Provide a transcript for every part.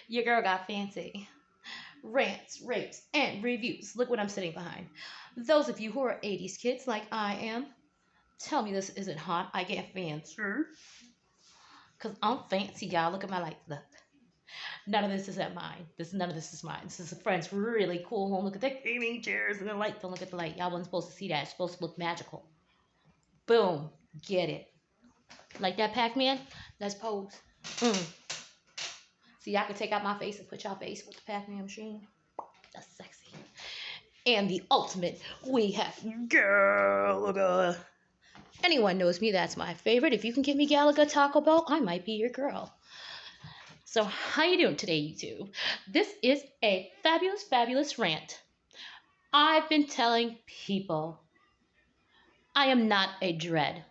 Your girl got fancy. Rants, rapes, and reviews. Look what I'm sitting behind. Those of you who are 80s kids like I am, tell me this isn't hot. I get fancy. Because I'm fancy, y'all. Look at my light. Look. None of this is at mine. None of this is mine. This is a friend's really cool home. Look at the gaming chairs and the light. Don't look at the light. Y'all wasn't supposed to see that. It's supposed to look magical. Boom. Get it. Like that Pac-Man? Let's pose. Mm. See, I could take out my face and put y'all face with the Pac-Man machine. That's sexy. And the ultimate, we have Galaga. Anyone knows me, that's my favorite. If you can give me Galaga Taco Bell, I might be your girl. So how you doing today, YouTube? This is a fabulous, fabulous rant. I've been telling people I am not a dread.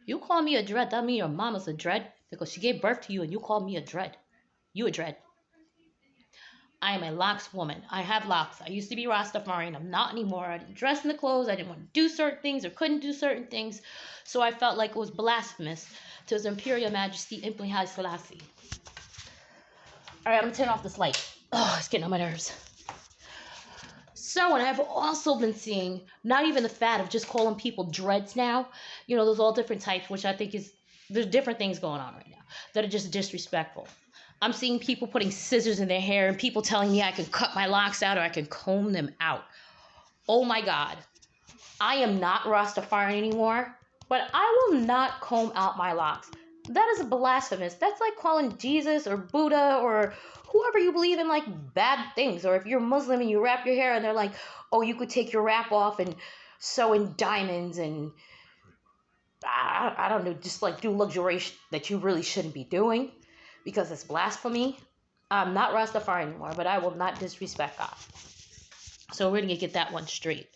You call me a dread, that means your mama's a dread because she gave birth to you and you call me a dread. You a dread. I am a locks woman. I have locks. I used to be Rastafarian. I'm not anymore. I didn't dress in the clothes. I didn't want to do certain things or couldn't do certain things. So I felt like it was blasphemous to His Imperial Majesty Impli Haile Selassie. All right, I'm going to turn off this light. Oh, it's getting on my nerves. So, and I've also been seeing not even the fad of just calling people dreads now. You know, there's all different types, which I think there's different things going on right now that are just disrespectful. I'm seeing people putting scissors in their hair and people telling me I can cut my locks out or I can comb them out. Oh my God. I am not Rastafarian anymore, but I will not comb out my locks. That is blasphemous. That's like calling Jesus or Buddha or whoever you believe in like bad things. Or if you're Muslim and you wrap your hair and they're like, oh, you could take your wrap off and sew in diamonds and I don't know, just like do luxury that you really shouldn't be doing because it's blasphemy. I'm not Rastafari anymore, but I will not disrespect God. So we're going to get that one straight.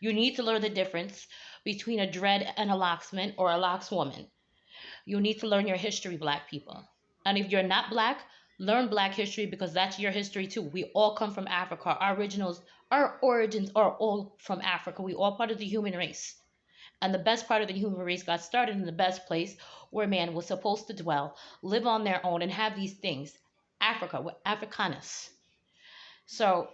You need to learn the difference between a dread and a locksman or a lockswoman. You need to learn your history, Black people. And if you're not Black, learn Black history because that's your history too. We all come from Africa. Our origins are all from Africa. We all part of the human race. And the best part of the human race got started in the best place where man was supposed to dwell, live on their own, and have these things. Africa, with Africanus. So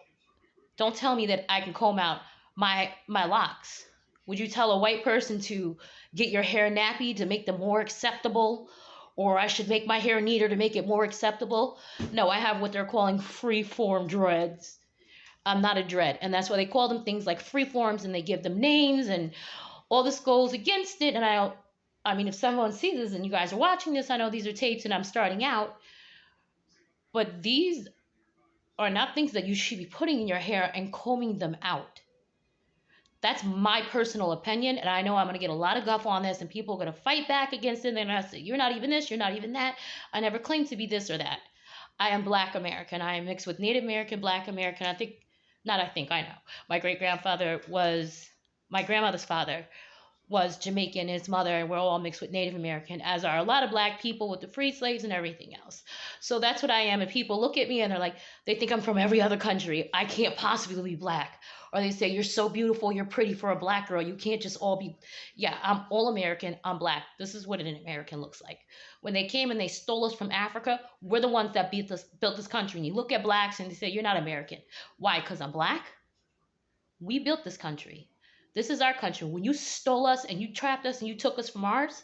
don't tell me that I can comb out my locks. Would you tell a white person to get your hair nappy to make them more acceptable? Or I should make my hair neater to make it more acceptable? No, I have what they're calling free-form dreads. I'm not a dread. And that's why they call them things like free-forms and they give them names and all this goes against it. And I mean, if someone sees this and you guys are watching this, I know these are tapes and I'm starting out. But these are not things that you should be putting in your hair and combing them out. That's my personal opinion, and I know I'm going to get a lot of guff on this, and people are going to fight back against it, and they're going to say, you're not even this, you're not even that. I never claimed to be this or that. I am Black American. I am mixed with Native American, Black American. I know. My grandmother's father was Jamaican, his mother, and we're all mixed with Native American, as are a lot of Black people with the free slaves and everything else. So that's what I am. And people look at me and they're like, they think I'm from every other country. I can't possibly be Black. Or they say, you're so beautiful, you're pretty for a Black girl. You can't just all be, yeah, I'm all American, I'm Black. This is what an American looks like. When they came and they stole us from Africa, we're the ones that built this country. And you look at Blacks and they say, you're not American. Why? Because I'm Black? We built this country. This is our country. When you stole us and you trapped us and you took us from ours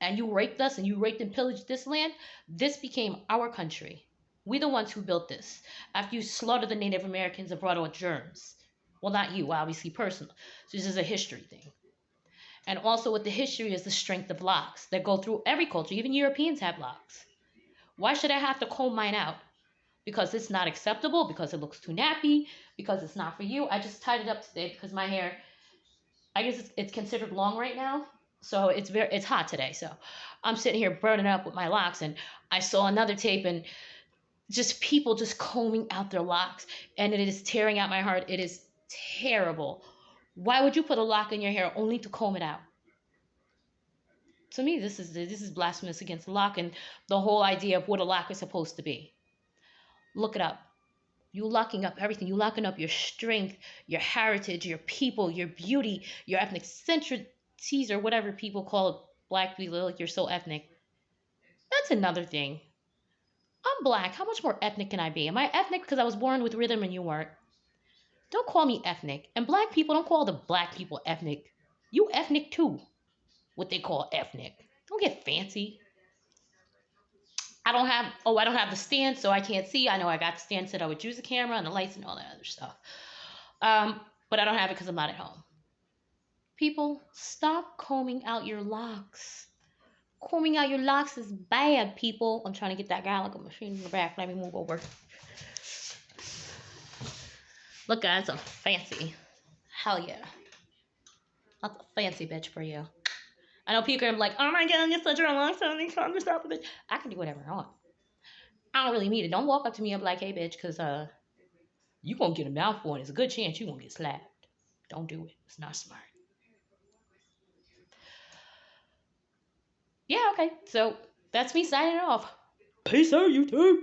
and you raped us and you raped and pillaged this land, this became our country. We're the ones who built this. After you slaughtered the Native Americans and brought on germs. Well, not you, obviously personal. So this is a history thing. And also with the history is the strength of locks that go through every culture. Even Europeans have locks. Why should I have to comb mine out? Because it's not acceptable, because it looks too nappy, because it's not for you. I just tied it up today because my hair, I guess it's considered long right now. So it's hot today. So I'm sitting here burning up with my locks and I saw another tape and just people just combing out their locks and it is tearing out my heart. It is terrible. Why would you put a lock in your hair only to comb it out? To me, this is blasphemous against the lock and the whole idea of what a lock is supposed to be. Look it up. You locking up everything. You locking up your strength, your heritage, your people, your beauty, your ethnic centrities, or whatever people call Black people. Like you're so ethnic. That's another thing. I'm black. How much more ethnic can I be? Am I ethnic because I was born with rhythm and you weren't? Don't call me ethnic. And black people, don't call the black people ethnic. You ethnic too. What they call ethnic. Don't get fancy. I don't have the stand, so I can't see. I know I got the stand, said I would use the camera and the lights and all that other stuff. But I don't have it because I'm not at home. People, stop combing out your locks. Combing out your locks is bad, people. I'm trying to get that Gallagher machine in the back. Let me move over. Look, guys, I'm fancy. Hell yeah. That's a fancy bitch for you. I know people are like, oh my god, you're such a long time. Calm yourself a bitch. I can do whatever I want. I don't really need it. Don't walk up to me and be like, hey, bitch, because you gonna get a mouthful and it's a good chance you gonna get slapped. Don't do it. It's not smart. Yeah, okay. So that's me signing off. Peace out, YouTube.